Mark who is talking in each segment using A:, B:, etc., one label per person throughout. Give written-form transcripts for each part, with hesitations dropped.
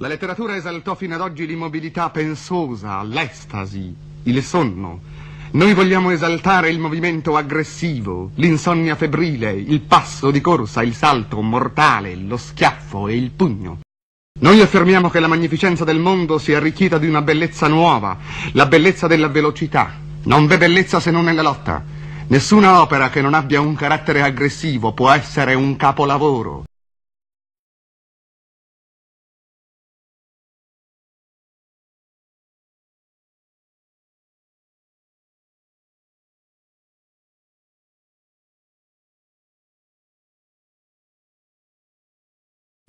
A: La letteratura esaltò fino ad oggi l'immobilità pensosa, l'estasi, il sonno. Noi vogliamo esaltare il movimento aggressivo, l'insonnia febbrile, il passo di corsa, il salto mortale, lo schiaffo e il pugno. Noi affermiamo che la magnificenza del mondo sia arricchita di una bellezza nuova, la bellezza della velocità. Non v'è bellezza se non nella lotta. Nessuna opera che non abbia un carattere aggressivo può essere un capolavoro.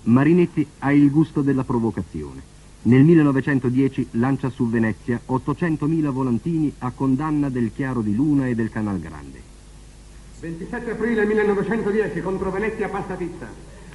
B: Marinetti ha il gusto della provocazione. Nel 1910 lancia su Venezia 800.000 volantini a condanna del Chiaro di Luna e del Canal Grande.
C: 27 aprile 1910 contro Venezia passatizza.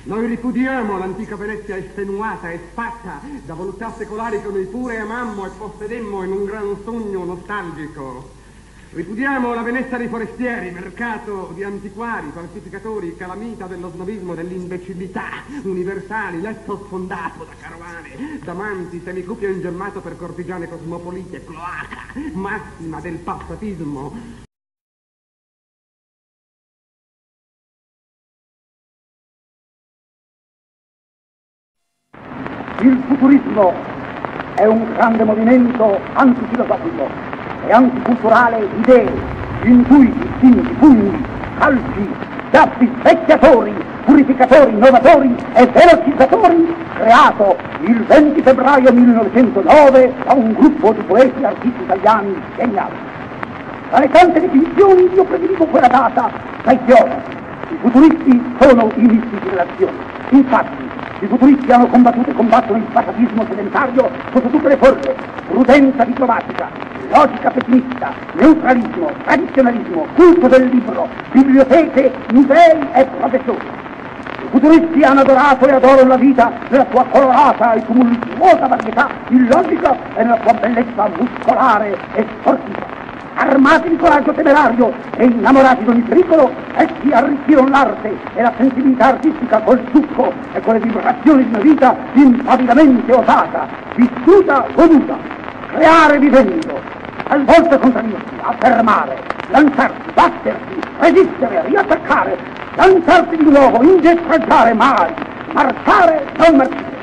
C: Noi ripudiamo l'antica Venezia estenuata e fatta da voluttà secolari che noi pure amammo e possedemmo in un gran sogno nostalgico. Ripudiamo la Venezia dei forestieri, mercato di antiquari, falsificatori, calamita dello snobismo, dell'imbecillità, universali, letto sfondato da carovane, damanti, semicupio ingemmato per cortigiane cosmopolite, cloaca, massima del passatismo.
D: Il futurismo è un grande movimento antifilosofico e anticulturale di idee, intuiti, istinti, pugni, calci, schiaffi, specchiatori, purificatori, innovatori e velocizzatori, creato il 20 febbraio 1909 da un gruppo di poeti e artisti italiani geniali. Tra le tante definizioni io prediligo quella data dai geografi. I futuristi sono i mistici dell'azione. Infatti, i futuristi hanno combattuto e combattono il passatismo sedentario sotto tutte le forme: prudenza diplomatica, logica pessimista, neutralismo, tradizionalismo, culto del libro, biblioteche, musei e professori. I futuristi hanno adorato e adorano la vita nella sua colorata e tumultuosa varietà illogica e nella sua bellezza muscolare e sportiva. Armati di coraggio temerario e innamorati di ogni pericolo, essi arricchirono l'arte e la sensibilità artistica col succo e con le vibrazioni di una vita impavidamente osata, vissuta, goduta. Creare vivendo, talvolta contraddirsi, affermare, lanciarsi, battersi, resistere, riattaccare, lanciarsi di nuovo, indietreggiare mai, marciare, non marcire.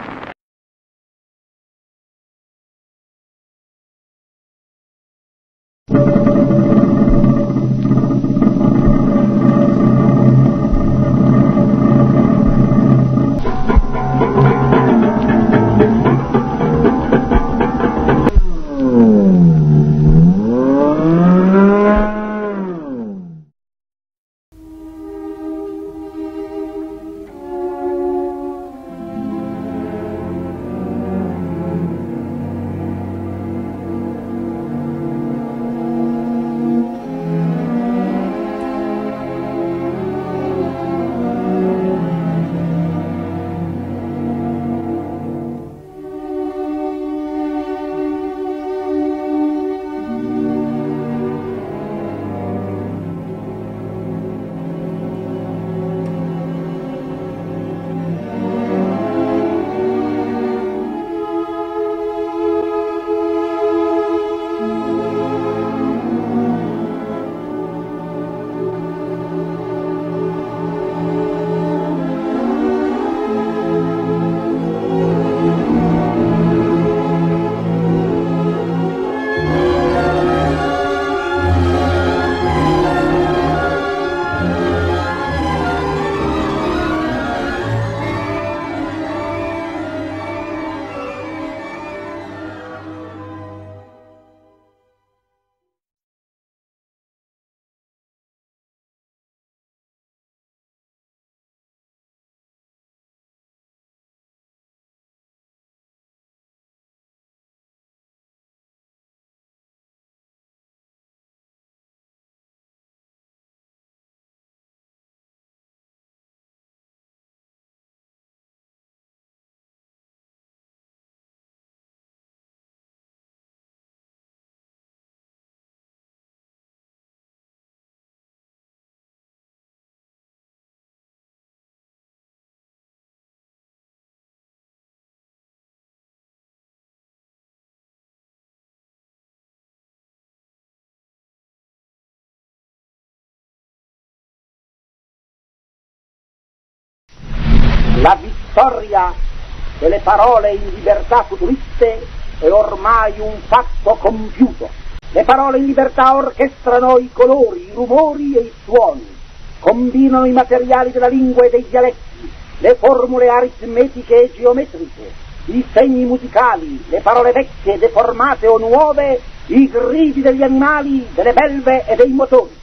D: La vittoria delle parole in libertà futuriste è ormai un fatto compiuto. Le parole in libertà orchestrano i colori, i rumori e i suoni, combinano i materiali della lingua e dei dialetti, le formule aritmetiche e geometriche, i segni musicali, le parole vecchie, deformate o nuove, i gridi degli animali, delle belve e dei motori.